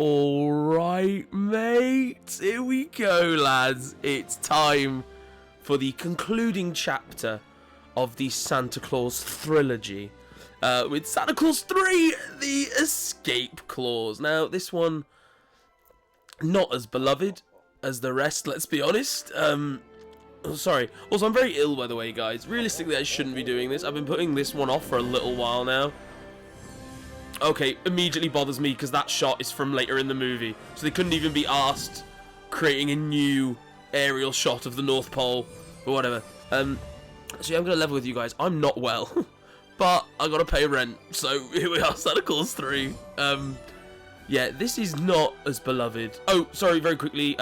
Alright, mate. Here we go, lads. It's time for the concluding chapter of the Santa Claus trilogy. With Santa Claus 3, the Escape Clause. Now, this one, not as beloved as the rest, let's be honest. Sorry. Also, I'm very ill, by the way, guys. Realistically, I shouldn't be doing this. I've been putting this one off for a little while now. Okay, immediately bothers me because that shot is from later in the movie. So they couldn't even be asked creating a new aerial shot of the North Pole or whatever. So yeah, I'm going to level with you guys. I'm not well, but I got to pay rent. So here we are, Santa Claus 3. Yeah, this is not as beloved. Oh, sorry, very quickly.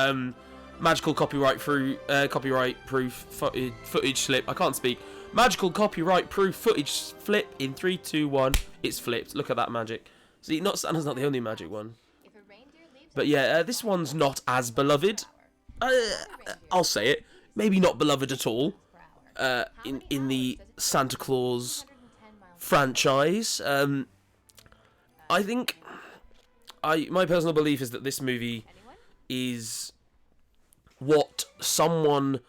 Magical copyright proof footage slip. I can't speak. Magical copyright proof footage flip in 3, 2, 1. It's flipped. Look at that magic. See, Santa's not the only magic one. But yeah, this one's not as beloved. I'll say it. Maybe not beloved at all. In the Santa Claus franchise. I think my personal belief is that this movie is what someone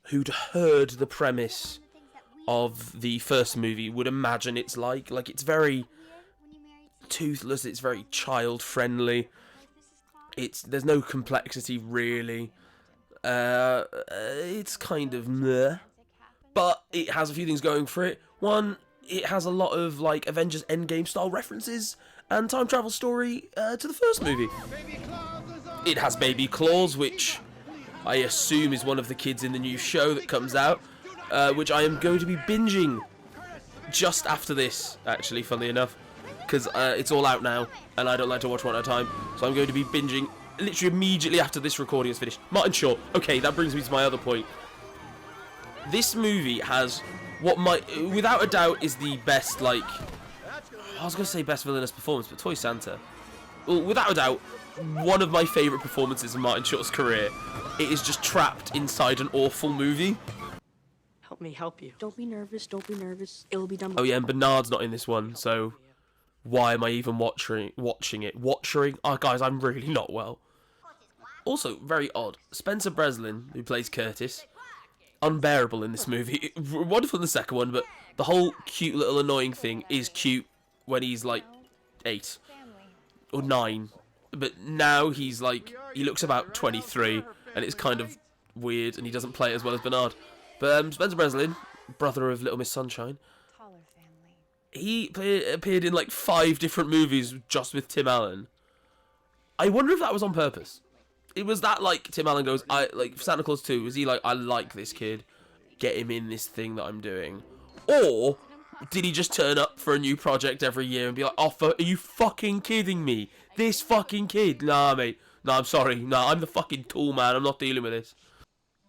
who'd heard the premise of the first movie would imagine it's like. Like, it's very toothless, it's very child-friendly, there's no complexity, really. It's kind of meh. But it has a few things going for it. One, it has a lot of, like, Avengers Endgame style references and time travel story to the first movie. It has Baby Claus, which I assume is one of the kids in the new show that comes out, which I am going to be binging just after this, actually, funnily enough, because it's all out now, and I don't like to watch one at a time, so I'm going to be binging literally immediately after this recording is finished. Martin Short. Okay, that brings me to my other point. This movie has what might, without a doubt, is the best, like, I was going to say best villainous performance, but Toy Santa. Well, without a doubt, one of my favourite performances in Martin Short's career. It is just trapped inside an awful movie. Help me help you. Don't be nervous, don't be nervous. It'll be done. Oh yeah, and Bernard's not in this one, so why am I even watching it? Oh guys, I'm really not well. Also, very odd. Spencer Breslin, who plays Curtis, unbearable in this movie. Wonderful in the second one, but the whole cute little annoying thing is cute when he's like 8 or 9. But now he's like, he looks about 23, and it's kind of weird, and he doesn't play it as well as Bernard. But Spencer Breslin, brother of Little Miss Sunshine, he appeared in like 5 different movies just with Tim Allen. I wonder if that was on purpose. It was that, like, Tim Allen goes, like, Santa Claus 2, was he like, I like this kid, get him in this thing that I'm doing? Or did he just turn up for a new project every year and be like, oh, are you fucking kidding me? This fucking kid? Nah, mate. Nah, I'm sorry. Nah, I'm the fucking tool man. I'm not dealing with this.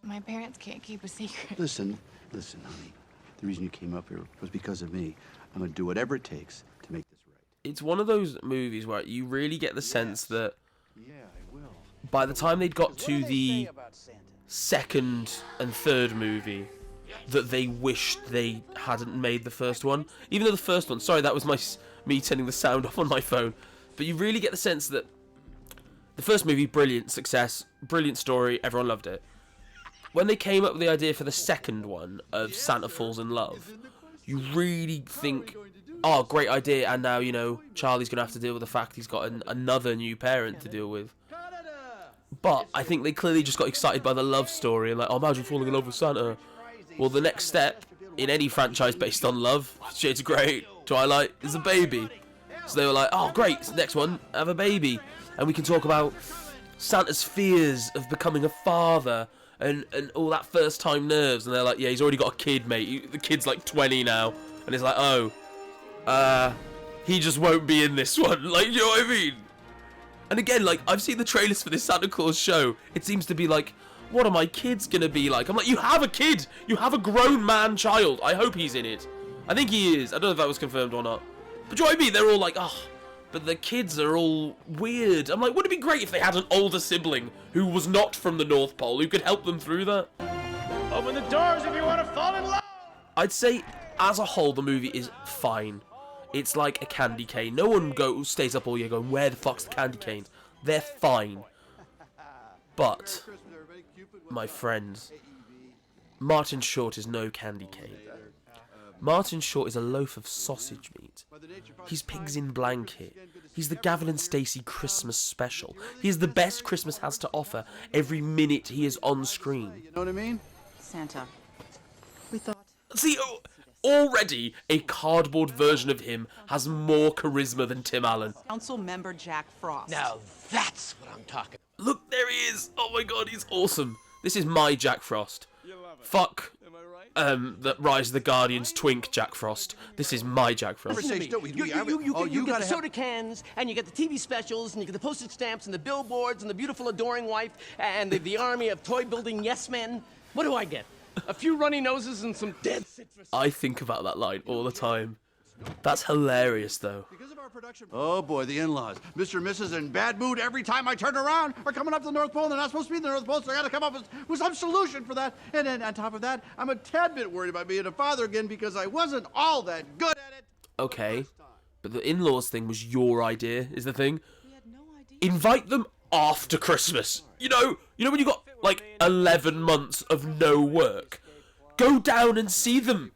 My parents can't keep a secret. Listen, honey. The reason you came up here was because of me. I'm going to do whatever it takes to make this right. It's one of those movies where you really get the sense that by the time they'd got to the second and third movie, that they wished they hadn't made the first one. Even though the first one, sorry, that was me turning the sound off on my phone. But you really get the sense that the first movie, brilliant success, brilliant story, everyone loved it. When they came up with the idea for the second one of Santa Falls in Love, you really think, oh, great idea, and now, you know, Charlie's going to have to deal with the fact he's got another new parent to deal with. But I think they clearly just got excited by the love story, and like, oh, imagine falling in love with Santa. Well, the next step in any franchise based on love, Shades of Grey, Twilight, is a baby. So they were like, oh, great, next one, have a baby. And we can talk about Santa's fears of becoming a father and all that first-time nerves. And they're like, yeah, he's already got a kid, mate. The kid's like 20 now. And it's like, oh, he just won't be in this one. Like, you know what I mean? And again, like, I've seen the trailers for this Santa Claus show. It seems to be like, what are my kids going to be like? I'm like, you have a kid. You have a grown man child. I hope he's in it. I think he is. I don't know if that was confirmed or not. But do you know what I mean? They're all like, oh, but the kids are all weird. I'm like, wouldn't it be great if they had an older sibling who was not from the North Pole who could help them through that? Open the doors if you want to fall in love! I'd say, as a whole, the movie is fine. It's like a candy cane. No one stays up all year going, where the fuck's the candy canes? They're fine. But, my friends, Martin Short is no candy cane. Martin Short is a loaf of sausage meat. He's Pigs in Blanket. He's the Gavin and Stacey Christmas special. He's the best Christmas has to offer every minute he is on screen. You know what I mean? Santa, we thought... See, already a cardboard version of him has more charisma than Tim Allen. Council member Jack Frost. Now that's what I'm talking about. Look, there he is! Oh my god, he's awesome. This is my Jack Frost. Fuck that Rise of the Guardians twink Jack Frost. This is my Jack Frost. Listen to me. You get the soda cans, and you get the TV specials, and you get the postage stamps, and the billboards, and the beautiful adoring wife, and the army of toy-building yes men. What do I get? A few runny noses and some dead citrus. I think about that line all the time. That's hilarious, though. Oh boy, the in-laws. Mr. and Mrs. in bad mood every time I turn around are coming up to the North Pole. They're not supposed to be in the North Pole, so I gotta come up with some solution for that. And then on top of that, I'm a tad bit worried about being a father again because I wasn't all that good at it. Okay, but the in-laws thing was your idea, is the thing. Invite them after Christmas. You know when you got like 11 months of no work. Go down and see them.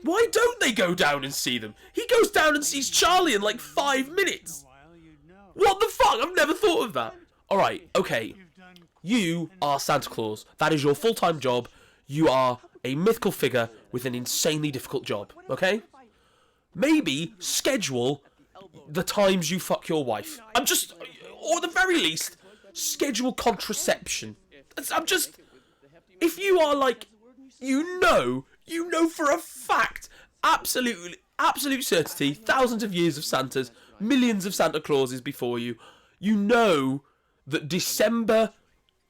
Why don't they go down and see them? He goes down and sees Charlie in like 5 minutes. What the fuck? I've never thought of that. Alright, okay. You are Santa Claus. That is your full-time job. You are a mythical figure with an insanely difficult job, okay? Maybe schedule the times you fuck your wife. Or at the very least, schedule contraception. If you are like, you know for a fact, absolute certainty, thousands of years of Santas, millions of Santa Clauses before you, you know that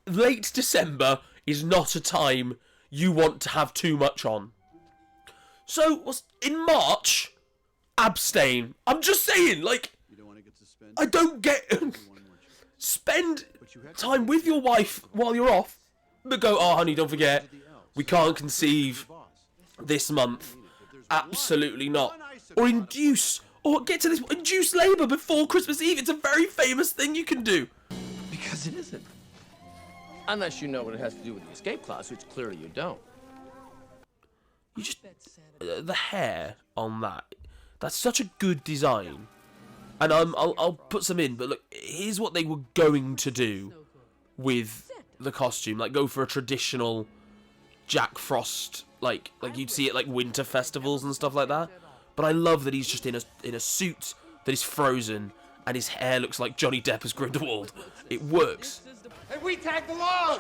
late December is not a time you want to have too much on. So, in March, abstain. I'm just saying, I don't get... Spend time with your wife while you're off, but go, oh honey, don't forget, we can't conceive this month. Absolutely not. Or induce labour before Christmas Eve. It's a very famous thing you can do. Because it isn't. Unless you know what it has to do with the escape clause, which clearly you don't. You just... the hair on that's such a good design. And I'll put some in, but look, here's what they were going to do with the costume. Go for a traditional Jack Frost, like you'd see at winter festivals and stuff like that. But I love that he's just in a suit that is frozen, and his hair looks like Johnny Depp as Grindelwald. It works. Hey, we tagged along!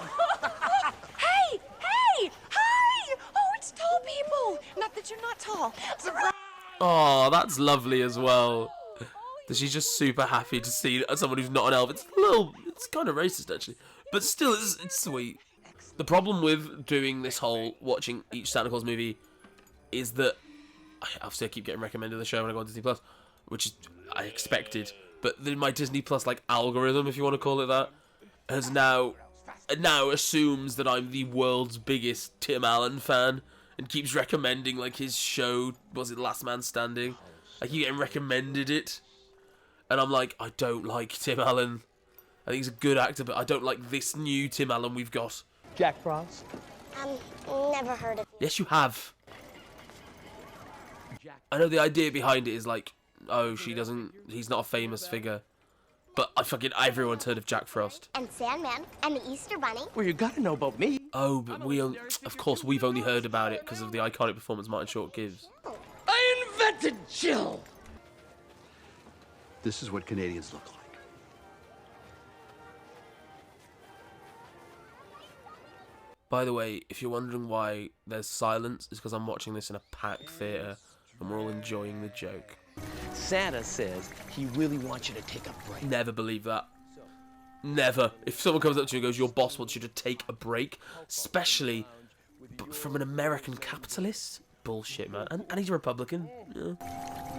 Hey! Hey! Hi! Oh, it's tall people! Not that you're not tall. Surprise! Oh, that's lovely as well. That she's just super happy to see someone who's not an elf. It's kind of racist actually, but still, it's sweet. The problem with doing this whole watching each Santa Claus movie is that obviously I keep getting recommended the show when I go on Disney Plus, which is I expected. But then my Disney Plus algorithm, if you want to call it that, has now assumes that I'm the world's biggest Tim Allen fan and keeps recommending his show. Was it Last Man Standing? I keep getting recommended it. And I'm like, I don't like Tim Allen. I think he's a good actor, but I don't like this new Tim Allen we've got. Jack Frost? Never heard of it. Yes, you have. I know the idea behind it is he's not a famous figure. But everyone's heard of Jack Frost. And Sandman, and the Easter Bunny. Well, you gotta know about me. Oh, but of course, we've only heard about it because of the iconic performance Martin Short gives. I invented Jill! This is what Canadians look like. By the way, if you're wondering why there's silence, it's because I'm watching this in a packed theatre and we're all enjoying the joke. Santa says he really wants you to take a break. Never believe that. Never. If someone comes up to you and goes, your boss wants you to take a break, especially from an American capitalist, bullshit, man. And he's a Republican. Yeah.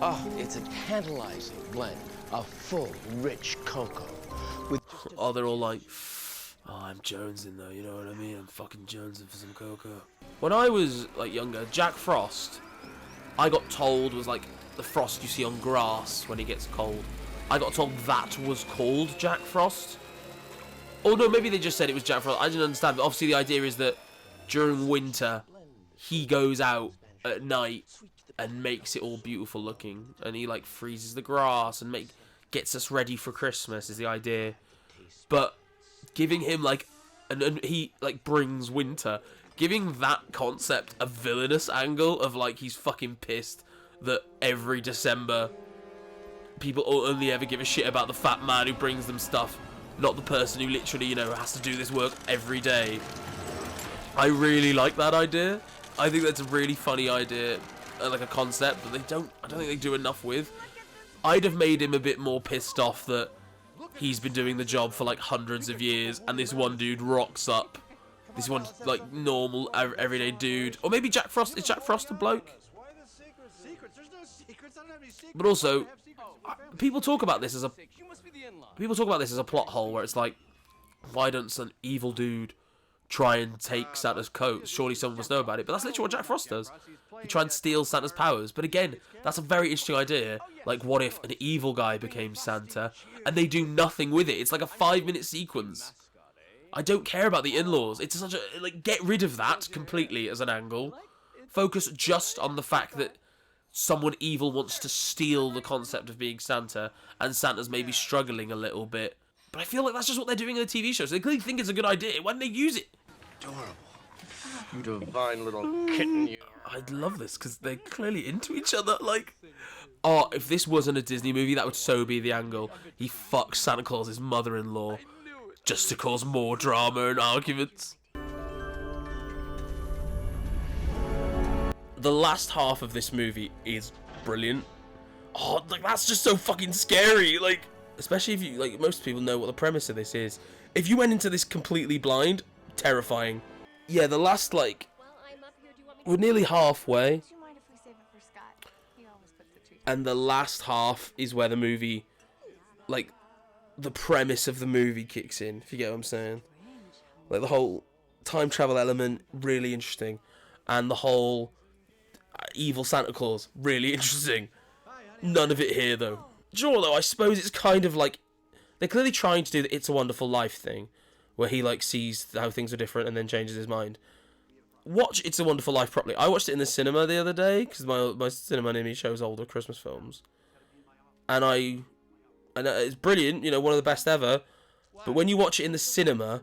Oh, it's a tantalizing blend of full, rich cocoa. Oh, they're all like, oh, I'm jonesing though, you know what I mean? I'm fucking jonesing for some cocoa. When I was younger, Jack Frost I got told was like the frost you see on grass when it gets cold. I got told that was called Jack Frost. Oh no, maybe they just said it was Jack Frost. I didn't understand, but obviously the idea is that during winter, he goes out at night and makes it all beautiful looking, and he like freezes the grass and gets us ready for Christmas is the idea. But giving him like, and he like brings winter, giving that concept a villainous angle of like he's fucking pissed that every December people only ever give a shit about the fat man who brings them stuff, not the person who literally, you know, has to do this work every day. I really like that idea. I think that's a really funny idea, like a concept that I don't think they do enough with. I'd have made him a bit more pissed off that he's been doing the job for like hundreds of years and this one dude rocks up. This one like normal everyday dude. Or maybe Jack Frost, is Jack Frost a bloke? But also, people talk about this as a plot hole where it's like, why don't some evil dude try and take Santa's coat? Surely someone must know about it. But that's literally what Jack Frost does. He tries and steal Santa's powers. But again, that's a very interesting idea. Like, what if an evil guy became Santa and they do nothing with it? It's like a 5-minute sequence. I don't care about the in-laws. It's such a, like, get rid of that completely as an angle. Focus just on the fact that someone evil wants to steal the concept of being Santa, and Santa's maybe struggling a little bit. But I feel like that's just what they're doing in the TV show, so they clearly think it's a good idea. Why don't they use it? Adorable. You divine little kitten, you. I'd love this, because they're clearly into each other. Like, oh, if this wasn't a Disney movie, that would so be the angle. He fucks Santa Claus's mother-in-law just to cause more drama and arguments. The last half of this movie is brilliant. Oh, like, that's just so fucking scary. Like, especially if you, like, most people know what the premise of this is. If you went into this completely blind, terrifying. Yeah, the last, like, we're nearly halfway. And the last half is where the movie, like, the premise of the movie kicks in, if you get what I'm saying. Like, the whole time travel element, really interesting. And the whole evil Santa Claus, really interesting. None of it here, though. Do you know what, though? I suppose it's kind of like, they're clearly trying to do the It's a Wonderful Life thing, where he, like, sees how things are different and then changes his mind. Watch It's a Wonderful Life properly. I watched it in the cinema the other day, because my cinema near me shows older Christmas films. And it's brilliant, you know, one of the best ever. But when you watch it in the cinema,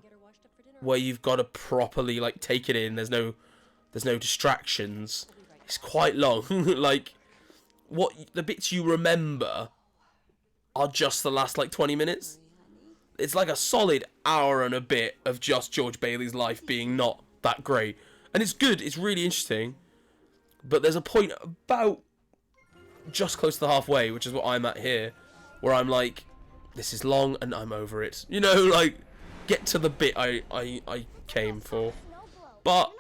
where you've got to properly, like, take it in, there's no distractions, it's quite long. Like, what the bits you remember are just the last, like, 20 minutes. It's like a solid hour and a bit of just George Bailey's life being not that great. And it's good, it's really interesting. But there's a point about just close to the halfway, which is what I'm at here, where I'm like, this is long and I'm over it. You know, like, get to the bit I came for. But,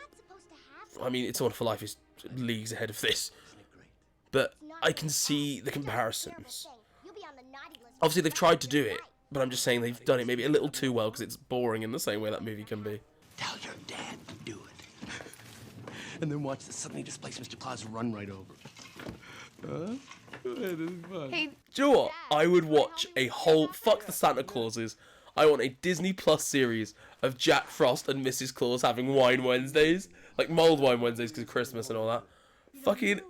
I mean, It's a Wonderful Life is leagues ahead of this. But I can see the comparisons. Obviously, they've tried to do it, but I'm just saying they've done it maybe a little too well, because it's boring in the same way that movie can be. Tell your dad to do it. And then watch the suddenly displaced Mr. Claus run right over. Huh? Hey, Do you know what? I would watch a whole... Fuck the Santa Clauses. I want a Disney Plus series of Jack Frost and Mrs. Claus having wine Wednesdays. Like, mulled wine Wednesdays because of Christmas and all that. Fucking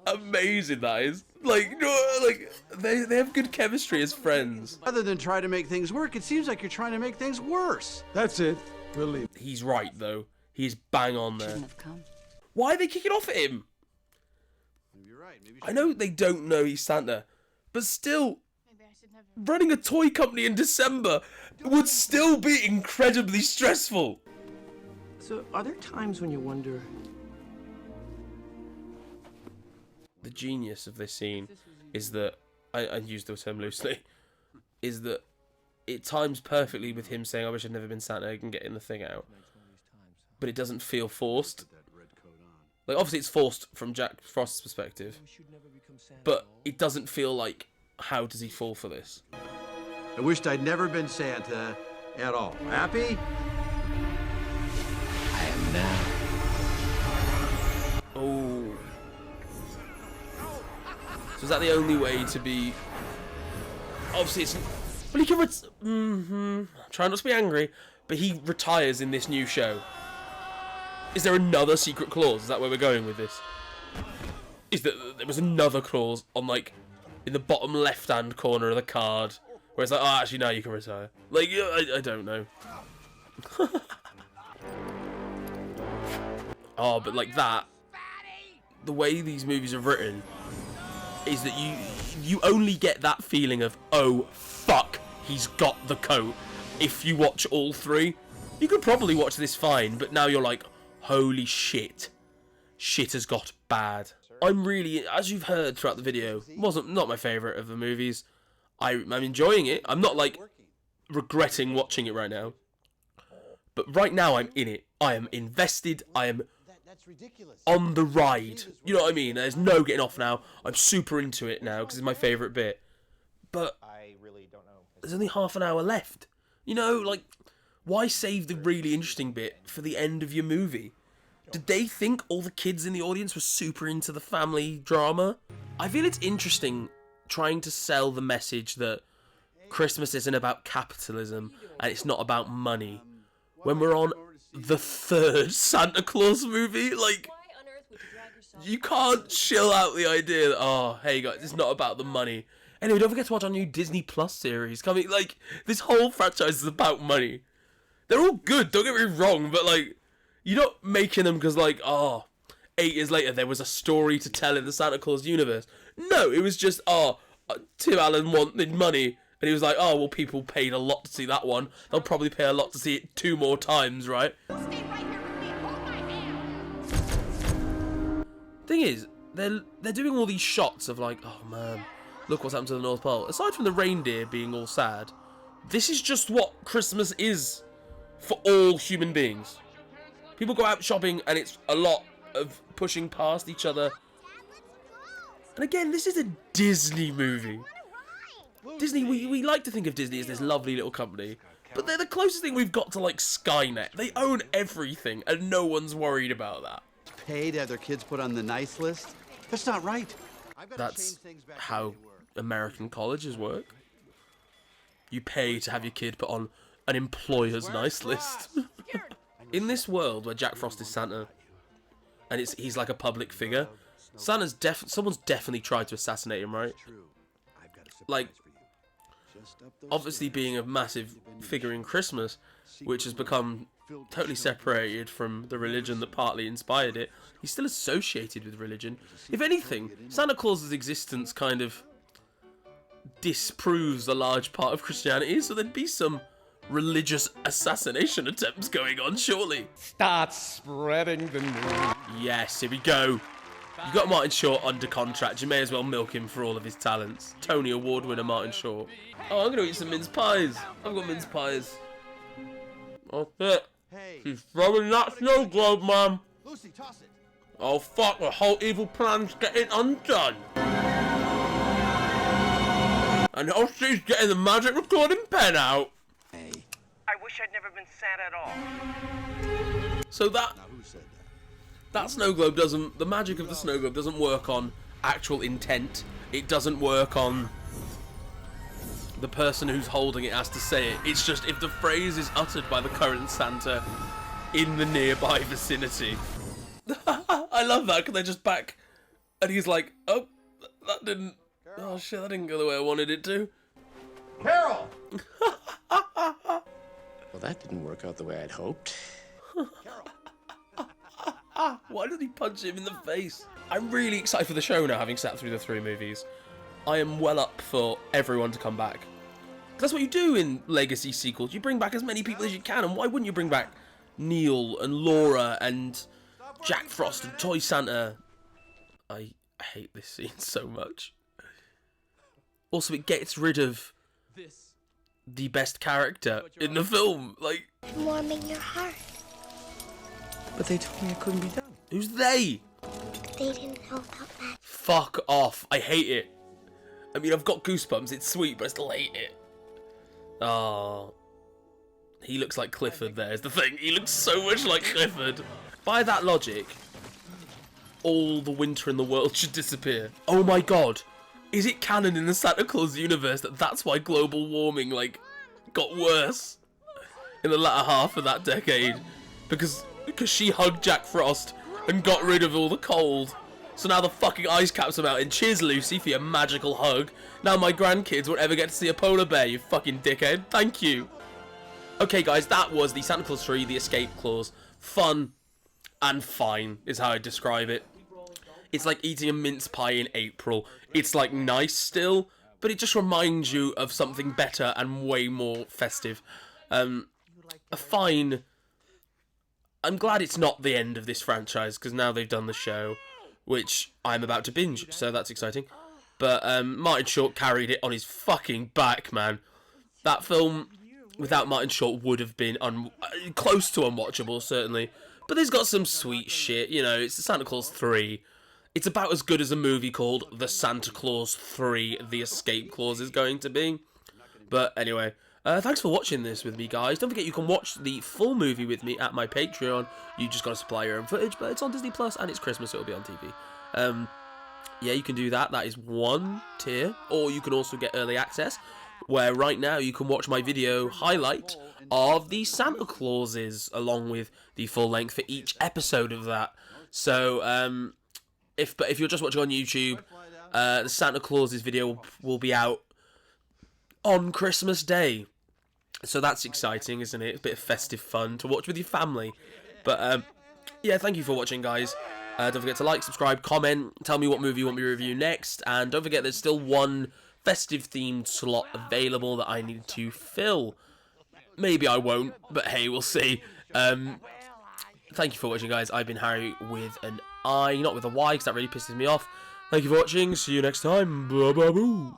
amazing that is. Like, no, like they have good chemistry as friends. Rather than try to make things work, it seems like you're trying to make things worse. That's it. We'll leave. He's right, though. He's bang on there. Shouldn't have come. Why are they kicking off at him? Maybe you're right. Maybe I know they don't know he's Santa, but still, running a toy company in December would still be incredibly stressful. So, are there times when you wonder... The genius of this scene is that, I use the term loosely, is that it times perfectly with him saying, I wish I'd never been Santa, and getting the thing out. But it doesn't feel forced. Like, obviously it's forced from Jack Frost's perspective, but it doesn't feel like, how does he fall for this? I wished I'd never been Santa at all. Happy? I am now. Oh. is that the only way to be... Obviously, it's... Well, he can... Try not to be angry, but he retires in this new show. Is there another secret clause? Is that where we're going with this? Is that there was another clause on, like, in the bottom left-hand corner of the card, where it's like, oh, actually, now you can retire. Like, I don't know. Oh, but like that, the way these movies are written is that you only get that feeling of, oh, fuck, he's got the coat. If you watch all three, you could probably watch this fine, but now you're like, holy shit. Shit has got bad. I'm really, as you've heard throughout the video, not my favourite of the movies. I'm enjoying it. I'm not, like, regretting watching it right now. But right now I'm in it. I am invested. I am on the ride. You know what I mean? There's no getting off now. I'm super into it now because it's my favourite bit. But there's only half an hour left. You know, like, why save the really interesting bit for the end of your movie? Did they think all the kids in the audience were super into the family drama? I feel it's interesting trying to sell the message that Christmas isn't about capitalism and it's not about money. When we're on the third Santa Claus movie, like, you can't chill out the idea that, oh, hey guys, it's not about the money. Anyway, don't forget to watch our new Disney Plus series coming. Like, this whole franchise is about money. They're all good, don't get me wrong, but, like, you're not making them because, like, oh, 8 years later there was a story to tell in the Santa Claus universe. No, it was just, oh, Tim Allen wanted money. And he was like, oh, well, people paid a lot to see that one. They'll probably pay a lot to see it 2 more times, right? Stay right here with me and hold my hand. Thing is, they're doing all these shots of like, oh man, look what's happened to the North Pole. Aside from the reindeer being all sad, this is just what Christmas is for all human beings. People go out shopping and it's a lot of pushing past each other. And again, this is a Disney movie. Disney, we like to think of Disney as this lovely little company, but they're the closest thing we've got to, like, Skynet. They own everything, and no one's worried about that. Pay to have their kids put on the nice list? That's not right. That's how American colleges work. You pay to have your kid put on an employer's nice list. In this world where Jack Frost is Santa, and he's like a public figure, someone's definitely tried to assassinate him, right? Like, obviously being a massive figure in Christmas, which has become totally separated from the religion that partly inspired it, he's still associated with religion. If anything, Santa Claus's existence kind of disproves a large part of Christianity, so there'd be some religious assassination attempts going on, surely. Start spreading the news. Yes, here we go. You got Martin Short under contract. You may as well milk him for all of his talents. Tony Award winner Martin Short. Oh, I'm gonna eat some mince pies. I've got mince pies. Oh shit. She's throwing that snow globe, Mum. Lucy, toss it. Oh fuck, the whole evil plan's getting undone. And now she's getting the magic recording pen out. I wish I'd never been sad at all. So that... Now, who said that? That snow globe doesn't... The magic of the snow globe doesn't work on actual intent. It doesn't work on... the person who's holding it has to say it. It's just if the phrase is uttered by the current Santa in the nearby vicinity. I love that, because they're just back. And he's like, oh, that didn't... Oh shit, that didn't go the way I wanted it to. Carol! Well, that didn't work out the way I'd hoped. Why did he punch him in the face? I'm really excited for the show now, having sat through the 3 movies. I am well up for everyone to come back. That's what you do in legacy sequels. You bring back as many people as you can, and why wouldn't you bring back Neil and Laura and Jack Frost and Toy Santa? I hate this scene so much. Also, it gets rid of the best character in the film. Like, Warming your heart. But they told me it couldn't be done. who's they? They didn't know about that. Fuck off. I hate it. I mean, I've got goosebumps. It's sweet, but I still hate it. Oh. He looks like Clifford there, is the thing. He looks so much like Clifford. By that logic, all the winter in the world should disappear. Oh my god. Is it canon in the Santa Claus universe that that's why global warming, like, got worse in the latter half of that decade? Because she hugged Jack Frost and got rid of all the cold. So now the fucking ice caps are melting. Cheers, Lucy, for your magical hug. Now my grandkids won't ever get to see a polar bear, you fucking dickhead. Thank you. Okay, guys, that was the Santa Claus 3, The Escape Clause. Fun and fine is how I describe it. It's like eating a mince pie in April. It's, like, nice still, but it just reminds you of something better and way more festive. A fine... I'm glad it's not the end of this franchise, because now they've done the show, which I'm about to binge, so that's exciting. But Martin Short carried it on his fucking back, man. That film, without Martin Short, would have been close to unwatchable, certainly. But there's got some sweet shit, you know, it's the Santa Claus 3. It's about as good as a movie called The Santa Claus 3, The Escape Clause is going to be. But anyway, thanks for watching this with me, guys. Don't forget you can watch the full movie with me at my Patreon. You just got to supply your own footage, but it's on Disney Plus and it's Christmas, so it'll be on TV. Yeah, you can do that. That is one tier. Or you can also get early access, where right now you can watch my video highlight of the Santa Clauses, along with the full length for each episode of that. So, if you're just watching on YouTube, the Santa Clauses video will be out on Christmas Day. So that's exciting, isn't it? A bit of festive fun to watch with your family. But, yeah, thank you for watching, guys. Don't forget to like, subscribe, comment, tell me what movie you want me to review next. And don't forget there's still one festive-themed slot available that I need to fill. Maybe I won't, but hey, we'll see. Thank you for watching, guys. I've been Harry with an I, not with a Y, because that really pisses me off. Thank you for watching. See you next time. Blah, blah, boo.